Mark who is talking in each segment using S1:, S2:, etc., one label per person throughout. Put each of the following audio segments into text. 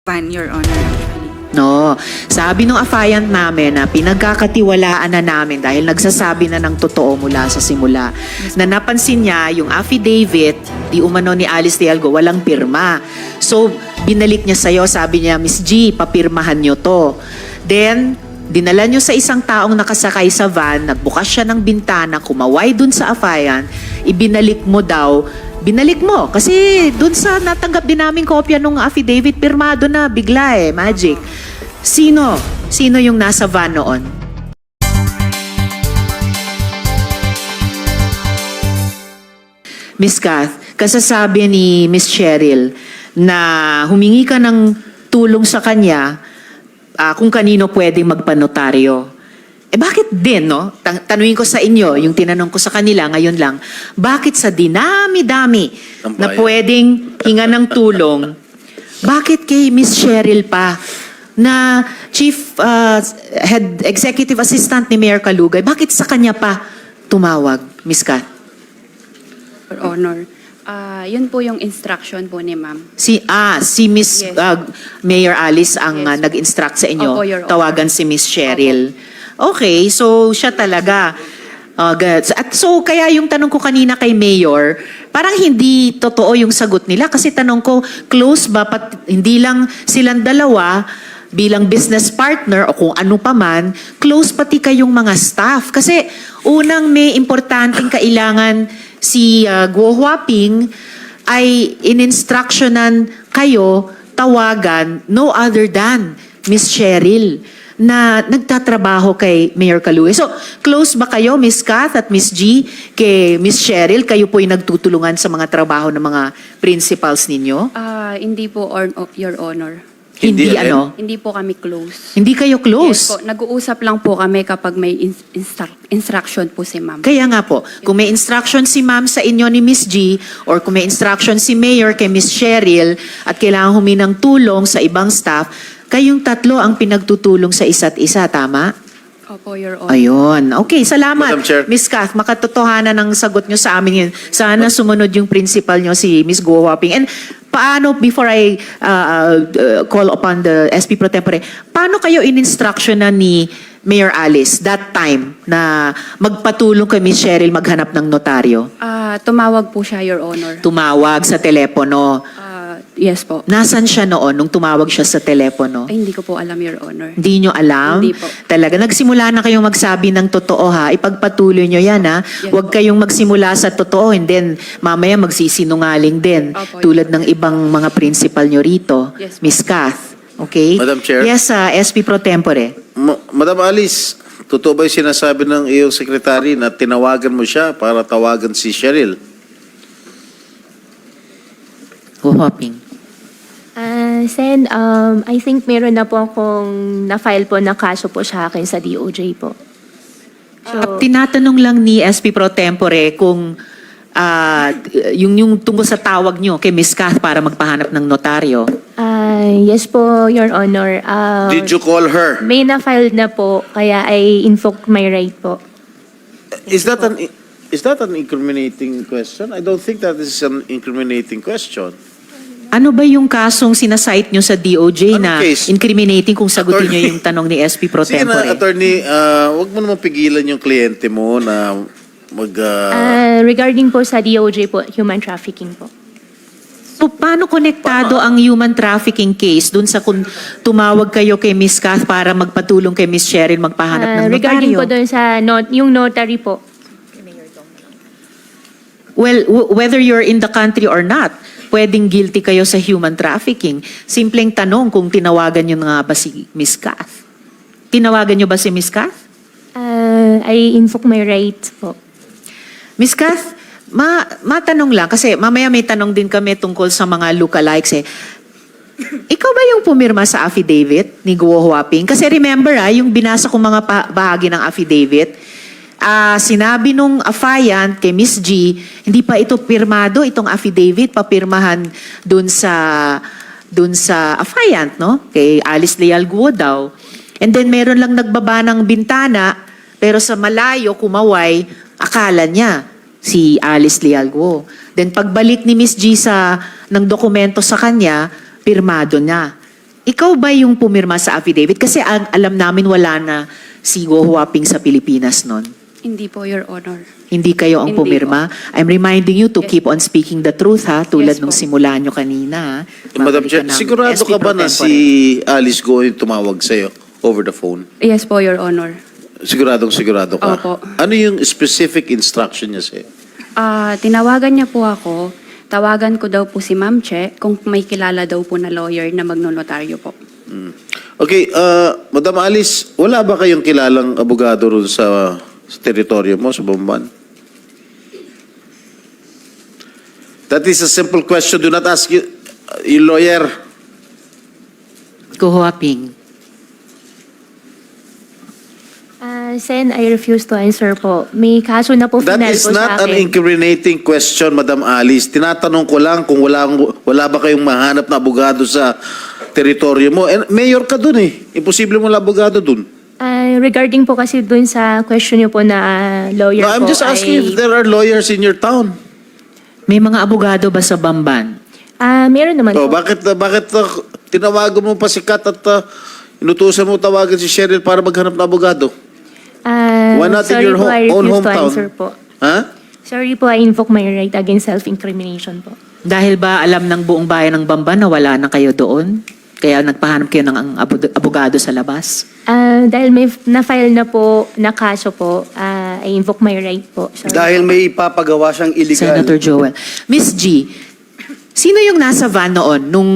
S1: Pan, Your Honor, actually.
S2: No, sabi nung affiant namin na pinagkakatiwalaan na namin dahil nagsasabi na ng totoo mula sa simula. Na napansin niya yung affidavit, di umano ni Alice de Algo, walang pirma. So, binalik niya sa'yo, sabi niya, Miss G, papirmahan niyo to. Then, dinala niyo sa isang taong nakasakay sa van, nagbukas siya ng bintana, kumaway dun sa affiant, ibinalik mo daw. Binalik mo. Kasi dun sa natanggap din namin kopya nung affidavit, pirmado na, bigla magic. Sino? Sino yung nasa van noon? Miss Kath, kasasabi ni Miss Cheryl na humingi ka ng tulong sa kanya kung kanino pwedeng magpanotaryo. Bakit din, no? Tanungin ko sa inyo, yung tinanong ko sa kanila ngayon lang, bakit sa dinami-dami na pwedeng hinga ng tulong, bakit kay Miss Cheryl pa na Chief Head Executive Assistant ni Mayor Kalugay, bakit sa kanya pa tumawag, Miss Kat?
S1: Your Honor, yun po yung instruction po ni ma'am.
S2: Si Miss
S1: Yes.
S2: Mayor Alice ang
S1: Yes.
S2: Nag-instruct sa inyo,
S1: Opo, Your Honor.
S2: tawagan si Miss Cheryl. Okay, so siya talaga. At so kaya yung tanong ko kanina kay Mayor, parang hindi totoo yung sagot nila kasi tanong ko, close ba, hindi lang silang dalawa bilang business partner o kung ano pa man, close pati kayong mga staff. Kasi unang may importanteng kailangan si Guo Huaping ay in-instructionan kayo tawagan no other than Miss Cheryl na nagtatrabaho kay Mayor Kalugay. So, close ba kayo, Miss Kath at Miss G, kay Miss Cheryl? Kayo po'y nagtutulungan sa mga trabaho ng mga principals ninyo?
S1: Hindi po, Your Honor.
S2: Hindi ano?
S1: Hindi po kami close.
S2: Hindi kayo
S1: Yes
S2: close?
S1: po, nag-uusap lang po kami kapag may instruction po si ma'am.
S2: Kaya nga po, kung may instruction si ma'am sa inyo ni Miss G or kung may instruction si Mayor kay Miss Cheryl at kailangan huminang tulong sa ibang staff, kayong tatlo ang pinagtutulong sa isa't isa, tama?
S1: Opo, Your Honor.
S2: Ayun. Okay, salamat.
S3: Madam Chair.
S2: Miss Kath, makatotohanan ng sagot nyo sa amin yun. Sana sumunod yung principal nyo, si Miss Guo Huaping. And paano, before I call upon the SP Pro Tempore, paano kayo in-instruction na ni Mayor Alice that time na magpatulong kay Miss Cheryl maghanap ng notaryo?
S1: Tumawag po siya, Your Honor.
S2: Tumawag sa telepono.
S1: Yes po.
S2: Nasan siya noon nung tumawag siya sa telepono?
S1: Ay, hindi ko po alam, Your Honor.
S2: Hindi nyo alam?
S1: Hindi po.
S2: Talaga, nagsimula na kayong magsabi ng totoo ha. Ipagpatuloy nyo yan ha.
S1: Yes
S2: Huwag kayong magsimula sa totoo and then mamaya magsisinungaling din.
S1: Opo,
S2: Tulad ng ibang mga principal nyo rito.
S1: Yes,
S2: Miss Kath. Okay?
S3: Madam Chair.
S2: Yes, SP Pro Tempore.
S3: Madam Alice, totoo ba yung sinasabi ng iyong sekretary na tinawagan mo siya para tawagan si Cheryl?
S2: Huhoping.
S4: Sen, I think meron na po akong na-file po na kaso po sa akin sa DOJ po. So,
S2: Tinatanong lang ni SP Pro Tempore kung yung tungkol sa tawag nyo kay Miss Kath para magpahanap ng notaryo.
S4: yes po, Your Honor.
S3: Did you call her?
S4: May na-file na po, kaya I invoke my right po.
S3: Is that an incriminating question? I don't think that is an incriminating question.
S2: Ano ba yung kasong sinasite nyo sa DOJ na
S3: Anong case?
S2: incriminating kung sagutin nyo
S3: Attorney.
S2: yung tanong ni SP Pro
S3: Sige
S2: Tempore?
S3: na, attorney, wag mo naman pigilan yung kliyente mo na
S4: Regarding po sa DOJ po, human trafficking po.
S2: So, paano konektado ang human trafficking case dun sa kung tumawag kayo kay Miss Kath para magpatulong kay Miss Cheryl magpahanap ng
S4: Regarding
S2: notaryo?
S4: po doon sa yung notary po.
S2: Well, whether you're in the country or not, pwedeng guilty kayo sa human trafficking. Simpleng tanong kung tinawagan nyo nga ba si Miss Kath. Tinawagan nyo ba si Miss Kath?
S4: I invoke my right po.
S2: Miss Kath, matanong lang, kasi mamaya may tanong din kami tungkol sa mga lookalikes eh. Ikaw ba yung pumirma sa affidavit ni Guo Huaping? Kasi remember yung binasa kong mga bahagi ng affidavit, sinabi nung affiant kay Miss G, hindi pa ito pirmado, itong affidavit, papirmahan dun sa affiant, no? Kay Alice Leal Guo daw. And then meron lang nagbaba ng bintana, pero sa malayo, kumaway, akala niya si Alice Leal Guo. Then pagbalik ni Miss G ng dokumento sa kanya, pirmado na. ikaw ba yung pumirma sa affidavit? Kasi alam namin wala na si Go Huaping sa Pilipinas nun.
S1: Hindi po, Your Honor.
S2: Hindi kayo ang
S1: Hindi
S2: pumirma? I'm reminding you to
S1: Yes.
S2: keep on speaking the truth, ha? Tulad
S1: Yes
S2: nung
S1: po.
S2: simula nyo kanina, ha?
S3: Madam
S2: Babalik
S3: Chair,
S2: ka ng
S3: sigurado
S2: SP
S3: ka ba
S2: pro
S3: na
S2: tempore.
S3: si Alice Go yung tumawag sa'yo over the phone?
S1: Yes po, Your Honor.
S3: Sigurado ka?
S1: Opo.
S3: Ano yung specific instruction niya sa'yo?
S1: Tinawagan niya po ako. Tawagan ko daw po si Ma'am Che kung may kilala daw po na lawyer na magnonotaryo po.
S3: Okay, Madam Alice, wala ba kayong kilalang abogado ron sa teritoryo mo, sa Bamban? That is a simple question. Do not ask yung lawyer.
S2: Go Huaping.
S4: Sen, I refuse to answer po. May kaso na po
S3: That
S4: final
S3: is
S4: po sa
S3: not an
S4: akin.
S3: incriminating question, Madam Alice. Tinatanong ko lang kung wala ba kayong mahanap na abogado sa teritoryo mo. And mayor ka dun eh. Imposible mo lang abogado dun.
S4: Regarding po kasi dun sa question niyo po na lawyer
S3: No, I'm
S4: po
S3: just asking if there are lawyers in your town.
S2: May mga abogado ba sa Bamban?
S4: Meron naman
S3: Oh,
S4: po.
S3: bakit tinawagan mo pa si Kat at inutusan mo tawagan si Cheryl para maghanap ng abogado? Why not in
S4: sorry
S3: your
S4: po, I
S3: own
S4: refuse to
S3: hometown?
S4: answer po.
S3: Ha?
S4: Sorry po, I invoke my right against self-incrimination po.
S2: Dahil ba alam ng buong bayan ng Bamban na wala na kayo doon? Kaya nagpahanap kayo ng abogado sa labas?
S4: Dahil may na-file na po na kaso po, I invoke my right po. Sorry.
S5: Dahil may ipapagawa siyang illegal.
S2: Senator Joel. Miss G, sino yung nasa van noon nung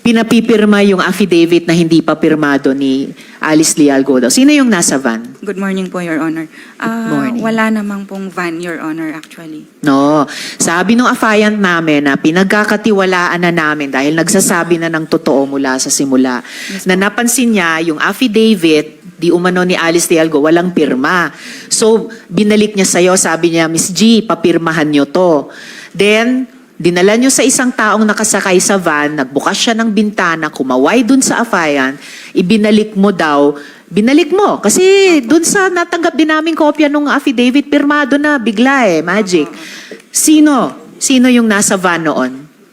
S2: pinapipirma yung affidavit na hindi pa pirmado ni Alice Leal Godo? Sino yung nasa van?
S6: Good morning po, Your Honor.
S2: morning.
S6: Wala namang pong van, Your Honor, actually.
S2: No. Sabi nung affiant namin na pinagkakatiwalaan na namin dahil nagsasabi na ng totoo mula sa simula, na napansin niya yung affidavit di umano ni Alice Leal Go, walang pirma. So, binalik niya sa'yo, sabi niya, Miss G, papirmahan niyo to. Then, dinala niyo sa isang taong nakasakay sa van, nagbukas siya ng bintana, kumaway dun sa affiant, ibinalik mo daw, binalik mo. Kasi dun sa natanggap din namin kopya nung affidavit, pirmado na, bigla magic. Sino yung nasa van noon?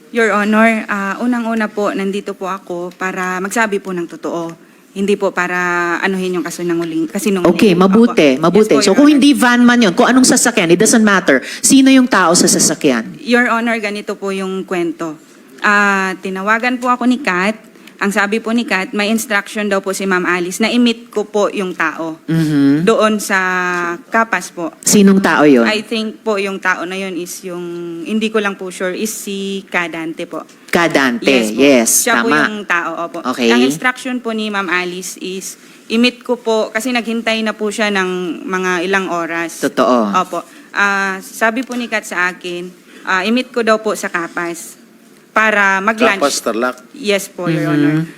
S6: Your Honor, unang-una po, nandito po ako para magsabi po ng totoo. Hindi po para anuhin yung kasinungaling.
S2: Okay, mabuti.
S6: Yes po,
S2: So
S6: Your
S2: kung
S6: Honor.
S2: hindi van man yun, kung anong sasakyan, it doesn't matter. Sino yung tao sa sasakyan?
S6: Your Honor, ganito po yung kwento. Tinawagan po ako ni Kat. Ang sabi po ni Kat, may instruction daw po si Ma'am Alice na i-meet ko po yung tao.
S2: Mhm.
S6: Doon sa Kapas po.
S2: Sinong tao yun?
S6: I think po yung tao na yun is yung, hindi ko lang po sure, is si Kadante po.
S2: Kadante.
S6: po.
S2: Yes,
S6: Siya po
S2: tama.
S6: yung tao, opo.
S2: Okay.
S6: Ang instruction po ni Ma'am Alice is, i-meet ko po, kasi naghintay na po siya ng mga ilang oras.
S2: Totoo.
S6: Opo. Sabi po ni Kat sa akin, i-meet ko daw po sa Kapas para mag-lunch.
S3: Kapas, Tarlac.
S6: Yes po, Your Honor.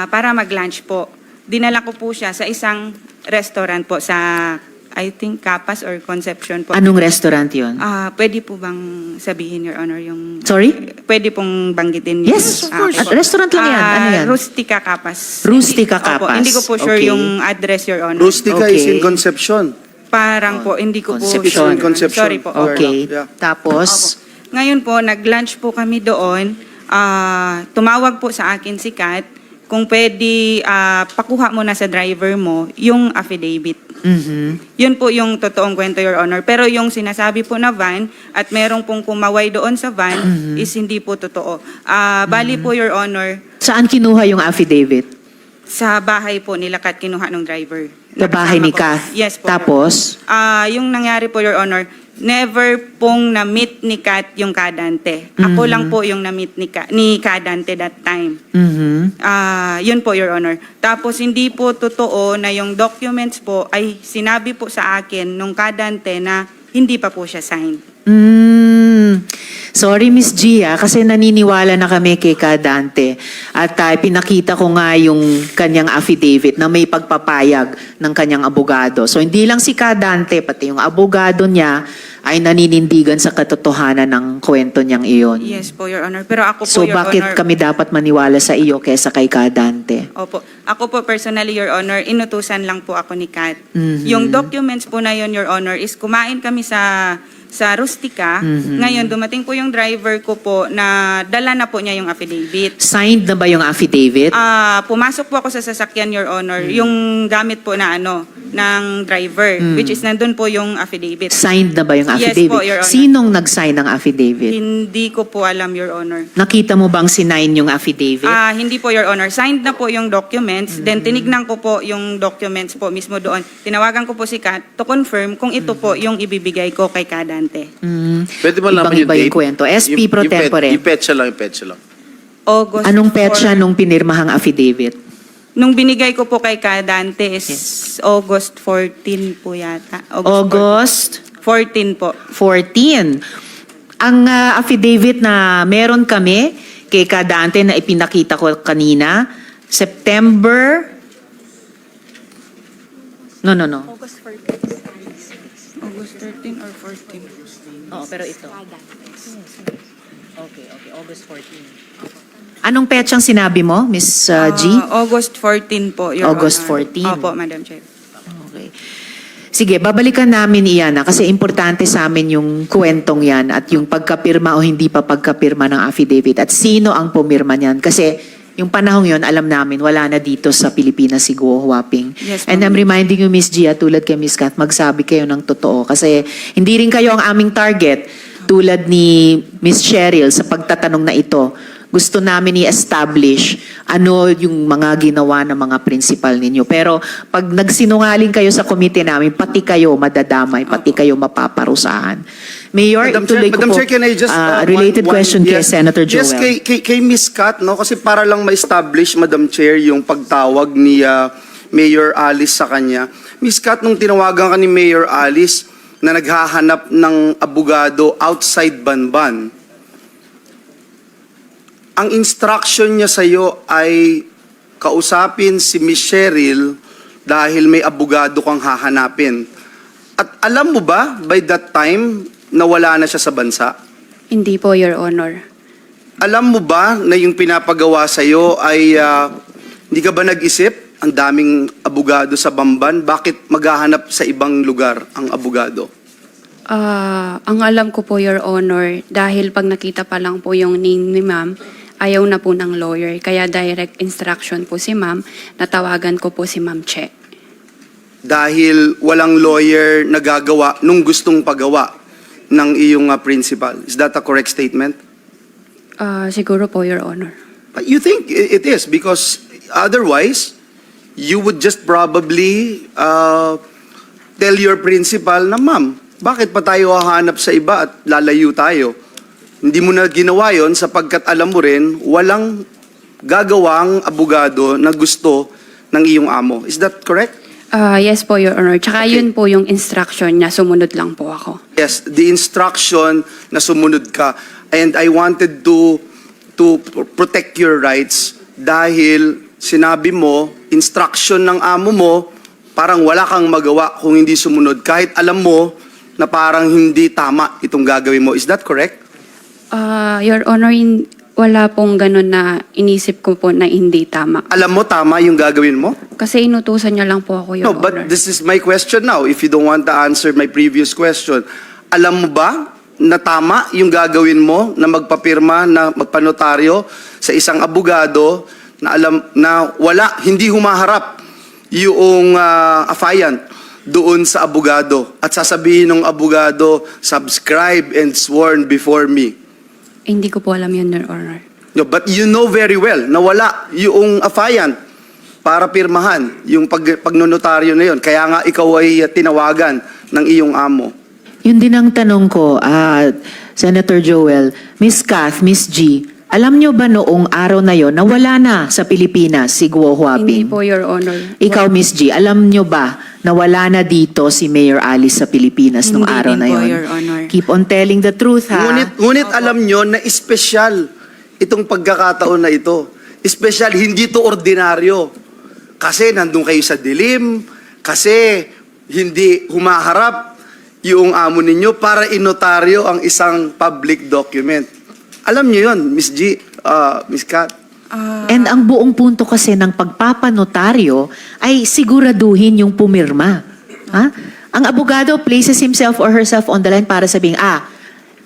S6: Para mag-lunch po. Dinala ko po siya sa isang restaurant po sa, I think, Kapas or Concepcion po.
S2: Anong restaurant yun?
S6: Pwede po bang sabihin, Your Honor, yung...
S2: Sorry?
S6: Pwede pong banggitin.
S2: Yes, of course.
S6: okay po.
S2: Restaurant lang yan. Ano yan?
S6: Rustica Kapas.
S2: Rustica
S6: Opo,
S2: Kapas.
S6: hindi ko po sure
S2: Okay.
S6: yung address, Your Honor.
S5: Rustica is
S2: Okay.
S5: in Concepcion.
S6: Parang po, hindi ko po
S2: Concepcion.
S6: sure.
S5: Concepcion.
S6: Sorry po.
S2: Okay.
S5: Yeah.
S2: Tapos,
S6: Ngayon po, nag-lunch po kami doon. Tumawag po sa akin si Kat kung pwede pakuha mo na sa driver mo yung affidavit. Yun po yung totoong kwento, Your Honor. Pero yung sinasabi po na van at merong pong kumaway doon sa van is hindi po totoo. Bali po, Your Honor,
S2: saan kinuha yung affidavit?
S6: sa bahay po nila Kat kinuha ng driver.
S2: Sa bahay ni
S6: Nakasama ko.
S2: Kath?
S6: Yes po. Your
S2: Tapos?
S6: yung nangyari po, Your Honor, never pong na-meet ni Kat yung Kadante. Ako lang po yung na-meet ni Kadante that time.
S2: Mhm.
S6: Yun po, Your Honor. Tapos hindi po totoo na yung documents po ay sinabi po sa akin nung Kadante na hindi pa po siya signed.
S2: Sorry, Miss Gia, kasi naniniwala na kami kay Kadante. At pinakita ko nga yung kanyang affidavit na may pagpapayag ng kanyang abogado. So hindi lang si Kadante, pati yung abogado niya ay naninindigan sa katotohanan ng kwento niyang iyon.
S6: Yes po, Your Honor. Pero ako po,
S2: So
S6: Your
S2: bakit
S6: Honor,
S2: kami dapat maniwala sa iyo kaysa kay Kadante?
S6: Opo. Ako po personally, Your Honor, inutusan lang po ako ni Kat.
S2: Mhm.
S6: Yung documents po na yun, Your Honor, is kumain kami sa sa Rustica. Ngayon, dumating po yung driver ko po na dala na po niya yung affidavit.
S2: Signed na ba yung affidavit?
S6: Pumasok po ako sa sasakyan, Your Honor, yung gamit po na ng driver, which is nandun po yung affidavit.
S2: Signed na ba yung
S6: Yes
S2: affidavit?
S6: po, Your Honor.
S2: Sinong nag-sign ng affidavit?
S6: Hindi ko po alam, Your Honor.
S2: Nakita mo bang sinign yung affidavit?
S6: Hindi po, Your Honor. Signed na po yung documents. Then tinignan ko po yung documents po mismo doon. Tinawagan ko po si Kat to confirm kung ito po yung ibibigay ko kay Kadante.
S3: Pwede mo laman
S2: Ibang-iba yung kwento. SP pro tempore.
S3: Yung petsa lang.
S6: August
S2: Anong petsa
S6: 4.
S2: nung pinirmahang affidavit?
S6: Nung binigay ko po kay Kadante is August 14 po yata.
S2: August
S6: 14 po.
S2: 14. Ang affidavit na meron kami kay Kadante na ipinakita ko kanina, September... No.
S6: August 13 or 14?
S2: Oo, pero ito. Okay, August 14. Anong petsang sinabi mo, Miss G?
S6: August 14 po, Your
S2: August
S6: Honor.
S2: 14.
S6: Opo, Madam Chair.
S2: Okay. Sige, babalikan namin iyan kasi importante sa amin yung kwentong yan at yung pagkapirma o hindi pa pagkapirma ng affidavit at sino ang pumirma niyan. Kasi yung panahong yon alam namin, wala na dito sa Pilipinas si Guo Huaping.
S6: Yes,
S2: And
S6: ma'am.
S2: I'm reminding you, Miss Gia, tulad kay Miss Kat, magsabi kayo ng totoo. Kasi hindi rin kayo ang aming target tulad ni Miss Cheryl sa pagtatanong na ito. Gusto namin i-establish ano yung mga ginawa ng mga principal ninyo. Pero pag nagsinungaling kayo sa komite namin, pati kayo madadamay, pati kayo mapaparusahan. Mayor, ituloy ko
S5: Madam
S2: po,
S5: Chair, can I just...
S2: related question kay
S5: yes,
S2: Senator Joel.
S5: Yes, kay Miss Kat, no? Kasi para lang ma-establish, Madam Chair, yung pagtawag ni Mayor Alice sa kanya. Miss Kat, nung tinawagan ka ni Mayor Alice na naghahanap ng abogado outside Banban, ang instruction niya sa'yo ay kausapin si Miss Cheryl dahil may abogado kang hahanapin. At alam mo ba, by that time, nawala na siya sa bansa?
S1: Hindi po, Your Honor.
S5: Alam mo ba na yung pinapagawa sa'yo ay hindi ka ba nag-isip? Ang daming abogado sa Bamban, bakit maghahanap sa ibang lugar ang abogado?
S1: Ang alam ko po, Your Honor, dahil pag nakita pa lang po yung name ni ma'am, ayaw na po ng lawyer. Kaya direct instruction po si ma'am, natawagan ko po si Ma'am Che.
S5: Dahil walang lawyer na gagawa nung gustong pagawa ng iyong principal. Is that a correct statement?
S1: Siguro po, Your Honor.
S5: You think it is because otherwise, you would just probably tell your principal na, ma'am, bakit pa tayo hahanap sa iba at lalayo tayo? Hindi mo na ginawa yon sapagkat alam mo rin, walang gagawang abogado na gusto ng iyong amo. Is that correct?
S1: Yes po, Your Honor. Tsaka
S5: Okay.
S1: yun po yung instruction niya, sumunod lang po ako.
S5: Yes, the instruction na sumunod ka. And I wanted to protect your rights dahil sinabi mo, instruction ng amo mo, parang wala kang magawa kung hindi sumunod. Kahit alam mo na parang hindi tama itong gagawin mo. Is that correct?
S1: Your Honor, wala pong ganun na inisip ko po na hindi tama.
S5: Alam mo tama yung gagawin mo?
S1: Kasi inutusan niya lang po ako, Your
S5: No,
S1: Honor.
S5: but this is my question now. If you don't want to answer my previous question, alam mo ba na tama yung gagawin mo na magpapirma, na magpanotaryo sa isang abogado na alam na hindi humaharap yung affiant doon sa abogado at sasabihin ng abogado, subscribe and sworn before me.
S1: Hindi ko po alam yun, Your Honor.
S5: No, but you know very well na wala yung affiant para pirmahan yung pagnonotaryo na yun. Kaya nga ikaw ay tinawagan ng iyong amo.
S2: Yun din ang tanong ko, Senator Joel, Miss Kath, Miss G, alam nyo ba noong araw na yon na wala na sa Pilipinas si Guo
S1: Hindi
S2: Huaping?
S1: po, Your Honor.
S2: Ikaw, Miss G, alam nyo ba na wala na dito si Mayor Alice sa Pilipinas nung
S6: Hindi
S2: araw
S6: din
S2: na
S6: po,
S2: yon?
S6: Your Honor.
S2: Keep on telling the truth, ha?
S5: Ngunit alam nyo na espesyal itong pagkakataon na ito. Espesyal, hindi to ordinaryo. Kasi nandun kayo sa dilim, kasi hindi humaharap yung amo ninyo para inotaryo ang isang public document. Alam nyo yun, Miss G, Miss Kat.
S2: And ang buong punto kasi ng pagpapanotaryo ay siguraduhin yung pumirma. Ha? ang abogado places himself or herself on the line para sabihin,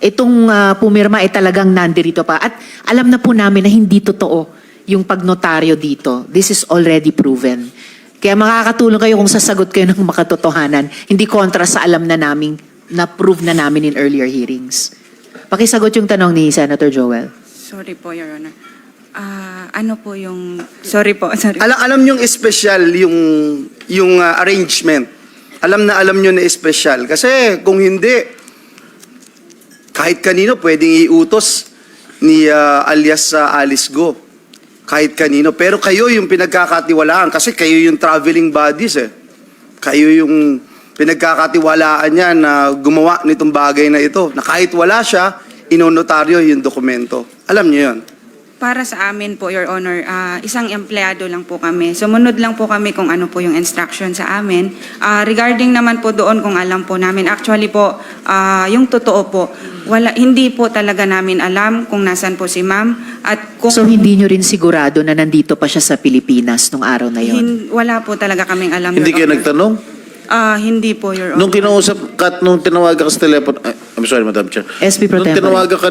S2: itong pumirma ay talagang nandirito pa. At alam na po namin na hindi totoo yung pagnotaryo dito. This is already proven. Kaya makakatulong kayo kung sasagot kayo ng makatotohanan. Hindi kontra sa alam na namin, na-prove na namin in earlier hearings. Pakisagot yung tanong ni Senator Joel.
S6: Sorry po, Your Honor. Ano po yung... Sorry po, sorry.
S5: Alam nyo yung special yung arrangement. Alam nyo na special. Kasi kung hindi, kahit kanino pwedeng iutos ni alias Alice Go. Kahit kanino. Pero kayo yung pinagkakatiwalaan kasi kayo yung traveling bodies eh. Kayo yung pinagkakatiwalaan niya na gumawa nitong bagay na ito. Na kahit wala siya, inonotaryo yung dokumento. Alam niyo yun.
S6: Para sa amin po, Your Honor, isang empleyado lang po kami. Sumunod lang po kami kung ano po yung instruction sa amin. Regarding naman po doon kung alam po namin, actually po, yung totoo po, hindi po talaga namin alam kung nasan po si ma'am. At kung
S2: So hindi nyo rin sigurado na nandito pa siya sa Pilipinas nung araw na yon?
S6: wala po talaga kaming alam,
S3: Hindi
S6: Your
S3: kayo
S6: Honor.
S3: nagtanong?
S6: Hindi po, Your Honor.
S3: Nung kinausap ka, nung tinawagan ka sa telepono, I'm sorry, Madam Chair.
S2: SB Pro
S3: Nung
S2: Tempore.
S3: tinawagan ka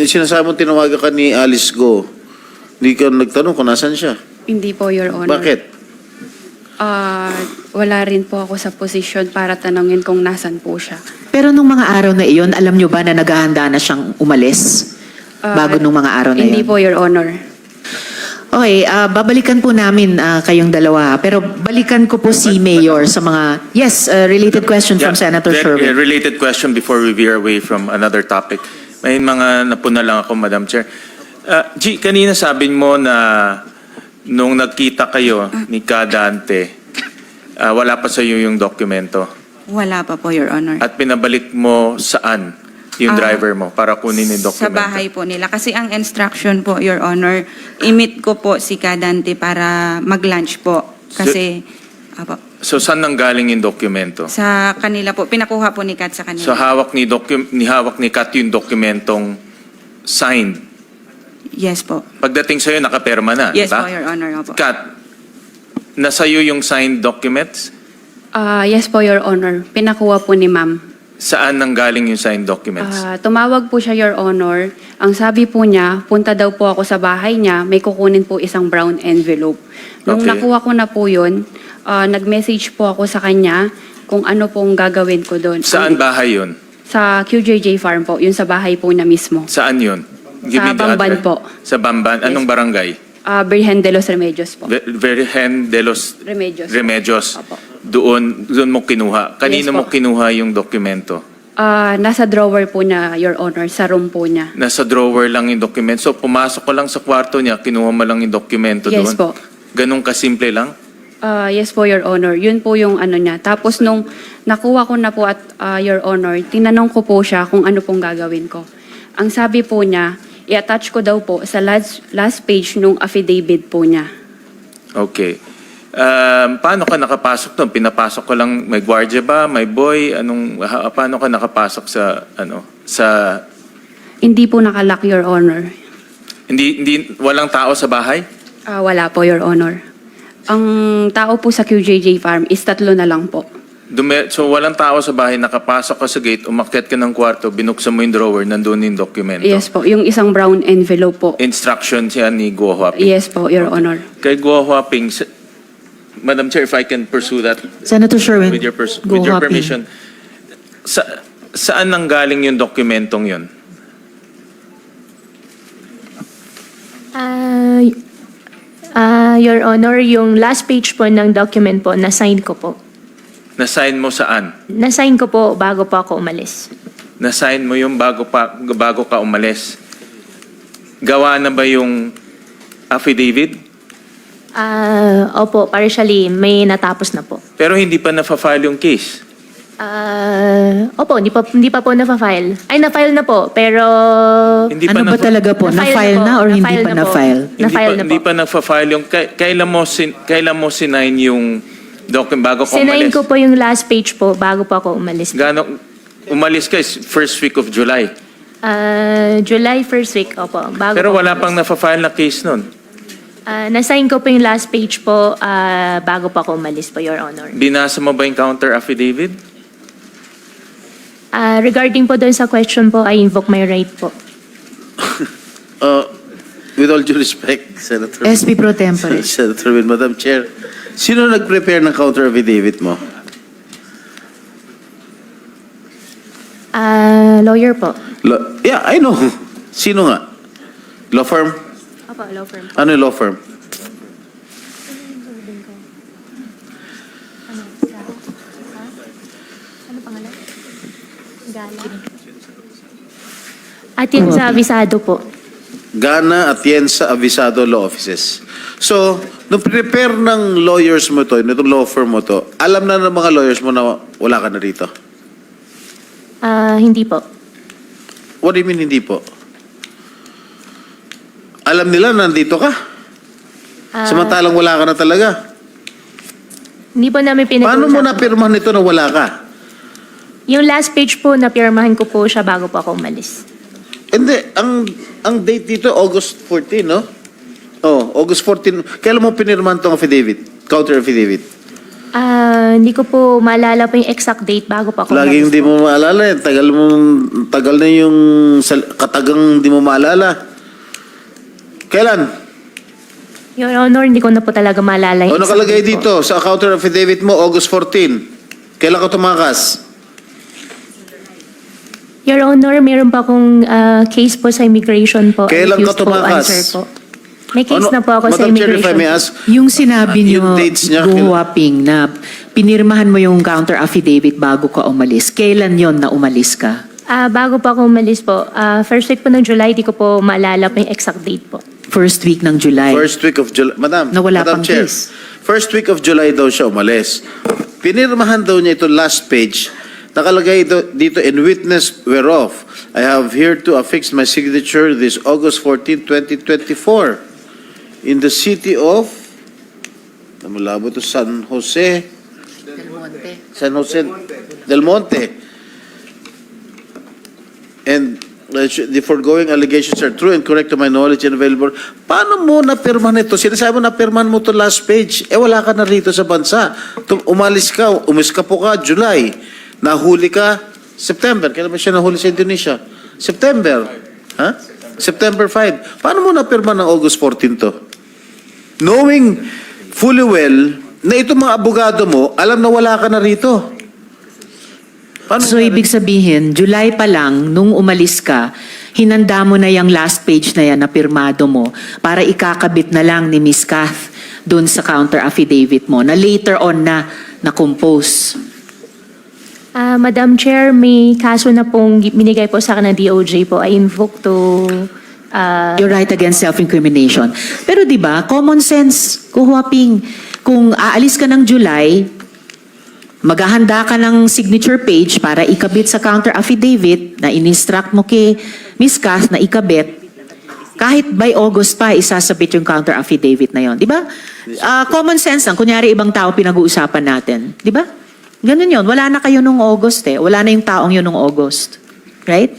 S3: sinasabi mo tinawagan ka ni Alice Go, hindi ka nagtanong kung nasan siya.
S1: Hindi po, Your Honor.
S3: Bakit?
S1: Wala rin po ako sa posisyon para tanongin kung nasan po siya.
S2: Pero nung mga araw na iyon, alam nyo ba na naghahanda na siyang umalis? Bago nung mga araw na
S1: Hindi
S2: iyon?
S1: po, Your Honor.
S2: Okay, babalikan po namin kayong dalawa. Pero balikan ko po si Mayor sa mga... Yes, related question from Senator Sherwin.
S7: Related question before we veer away from another topic. May mga napuna lang ako, Madam Chair. G, kanina sabi mo na nung nagkita kayo ni Kadante, wala pa sa iyo yung dokumento.
S6: Wala pa po, Your Honor.
S7: At pinabalik mo saan yung driver mo para kunin yung dokumento?
S6: Sa bahay po nila. Kasi ang instruction po, Your Honor, i-meet ko po si Kadante para mag-lunch po. Kasi, apo,
S7: So saan nanggaling yung dokumento?
S6: sa kanila po, pinakuha po ni Kat sa kanila.
S7: So hawak ni Kat yung dokumentong signed.
S6: Yes po.
S7: Pagdating sa'yo, nakaperma na,
S6: Yes
S7: di ba?
S6: po, Your Honor. Opo.
S7: Kat, nasa'yo yung signed documents?
S1: Yes po, Your Honor. Pinakuha po ni ma'am.
S7: Saan nanggaling yung signed documents?
S1: Tumawag po siya, Your Honor. Ang sabi po niya, punta daw po ako sa bahay niya, may kukunin po isang brown envelope. Nung
S7: Okay.
S1: nakuha ko na po yun, nag-message po ako sa kanya kung ano pong gagawin ko doon.
S7: Saan bahay yun?
S1: Sa QJJ Farm po, yun sa bahay po na mismo.
S7: Saan yun?
S1: Sa
S7: me the
S1: Bamban
S7: address.
S1: po.
S7: Sa Bamban? Anong barangay?
S1: Birhen de los Remedios po.
S7: Virgen de los
S1: Remedios.
S7: Remedios.
S1: Opo.
S7: Doon mo kinuha. Kanino
S1: Yes po.
S7: mo kinuha yung dokumento?
S1: Nasa drawer po niya, Your Honor, sa room po niya.
S7: Nasa drawer lang yung dokumento. So pumasok ka lang sa kwarto niya, kinuha mo lang yung dokumento
S1: Yes
S7: doon?
S1: po.
S7: Ganun kasimple lang?
S1: Yes po, Your Honor. Yun po yung ano niya. Tapos nung nakuha ko na po at Your Honor, tinanong ko po siya kung ano pong gagawin ko. Ang sabi po niya, i-attach ko daw po sa last page nung affidavit po niya.
S7: Okay. Paano ka nakapasok doon? Pinapasok ko lang, may gwardiya ba? May boy? Paano ka nakapasok sa
S1: Hindi po nakalock, Your Honor.
S7: walang tao sa bahay?
S1: Wala po, Your Honor. Ang tao po sa QJJ Farm is 3 na lang po.
S7: So walang tao sa bahay, nakapasok ka sa gate, umakyat ka ng kwarto, binuksan mo yung drawer, nandun yung dokumento.
S1: Yes po, yung isang brown envelope po.
S7: Instruction siya ni Guo Huaping.
S1: Yes po, Your Honor.
S7: Kay Guo Huaping, Madam Chair, if I can pursue that
S2: Senator Sherwin,
S7: with your,
S2: go
S7: with your
S2: Happy.
S7: permission. Saan nanggaling yung dokumentong yun?
S4: Your Honor, yung last page po ng document po, na-sign ko po.
S7: Na-sign mo saan?
S4: Na-sign ko po bago po ako umalis.
S7: Na-sign mo yung bago ka umalis. Gawa na ba yung affidavit?
S4: Opo, partially, may natapos na po.
S7: Pero hindi pa na-file yung case.
S4: Opo, hindi pa po na-file. Ay, na-file na po, pero...
S7: Hindi
S2: Ano ba talaga po? Na-file na or hindi pa na-file?
S4: Na-file na po.
S7: Hindi pa na-file yung... Kailan mo sinign yung document bago ka
S4: Sinayin
S7: umalis?
S4: ko po yung last page po bago po ako umalis.
S7: Umalis ka is first week of July.
S4: July 1st week, opo. Bago
S7: Pero
S4: po
S7: wala
S4: umalis.
S7: pang na-file na case nun.
S4: Na-sign ko po yung last page po bago po ako umalis po, Your Honor.
S7: Binasa mo ba yung counter affidavit?
S4: Regarding po doon sa question po, I invoke my right po.
S3: With all due respect, Senator.
S2: SP Pro Tempore.
S3: Senator Win, Madam Chair, sino nag-prepare ng counter affidavit mo?
S4: Lawyer po.
S3: Yeah, I know. Sino nga? Law firm?
S4: Opo, law firm.
S3: Ano yung law firm?
S4: Ano pangalan? Gala. At yun sa abisado po.
S3: Gana Atienza Avisado Law Offices. So, nung prepare ng lawyers mo to, nitong law firm mo to, alam na ng mga lawyers mo na wala ka na rito?
S4: Hindi po.
S3: What do you mean hindi po? Alam nila na nandito ka? Samantalang wala ka na talaga?
S4: Hindi po namin pinag-uusapan.
S3: Paano mo napirmahan nito na wala ka?
S4: Yung last page po, napirmahan ko po siya bago po ako umalis.
S3: Hindi, ang date dito, August 14, no? Oh, August 14. Kailan mo pinirmahan tong affidavit? Counter affidavit?
S4: Hindi ko po maalala po yung exact date bago po ako
S3: Laging
S4: umalis
S3: hindi
S4: po.
S3: mo maalala eh. Tagal na yung katagang hindi mo maalala. Kailan?
S4: Your Honor, hindi ko na po talaga maalala
S3: O
S4: yung exact
S3: nakalagay
S4: date po.
S3: dito sa counter affidavit mo, August 14. Kailan ka tumakas?
S4: Your Honor, meron pa akong case po sa immigration po. I
S3: Kailan ka
S4: refuse po
S3: tumakas?
S4: answer po. May case
S3: Ano-
S4: na po ako sa
S3: Madam Chair, if I
S4: immigration.
S3: may ask,
S2: Yung sinabi
S3: Yung
S2: niyo,
S3: dates niya,
S2: Guwaping, na pinirmahan mo yung counter affidavit bago ka umalis. Kailan yon na umalis ka?
S4: Bago po ako umalis po, first week po ng July, di ko po maalala po yung exact date po.
S2: First week ng July.
S3: first week of July. Madam,
S2: Na wala
S3: Madam
S2: pang
S3: Chair,
S2: case.
S3: first week of July daw siya umalis. Pinirmahan daw niya ito last page. Nakalagay dito, in witness whereof, I have here to affix my signature this August 14, 2024 in the city of, namulabo to San Jose Del Monte. And the foregoing allegations are true and correct to my knowledge and available. Paano mo napirmahan ito? Sinasabi mo napirmahan mo to last page. Wala ka na rito sa bansa. Umalis ka po ka, July. Nahuli ka, September. Kailan ba siya nahuli sa Indonesia? September. Ha? September 5. Paano mo napirmahan ng August 14 to? Knowing fully well na itong mga abogado mo, alam na wala ka na rito. Paano
S2: So, ibig sabihin, July pa lang, nung umalis ka, hinanda mo na yung last page na yan na pirmado mo para ikakabit na lang ni Miss Kath dun sa counter affidavit mo na later on na compose.
S4: Madam Chair, may kaso na pong binigay po sa akin ng DOJ po. I invoke to...
S2: Your right against self-incrimination. Pero di ba, common sense, Guwaping, kung aalis ka ng July, maghahanda ka ng signature page para ikabit sa counter affidavit na in-instruct mo kay Miss Kath na ikabit, kahit by August pa, isasabit yung counter affidavit na yon, di ba? Common sense lang, kunyari ibang tao pinag-uusapan natin, di ba? Ganun yon, wala na kayo nung August eh, wala na yung taong yun nung August. Right?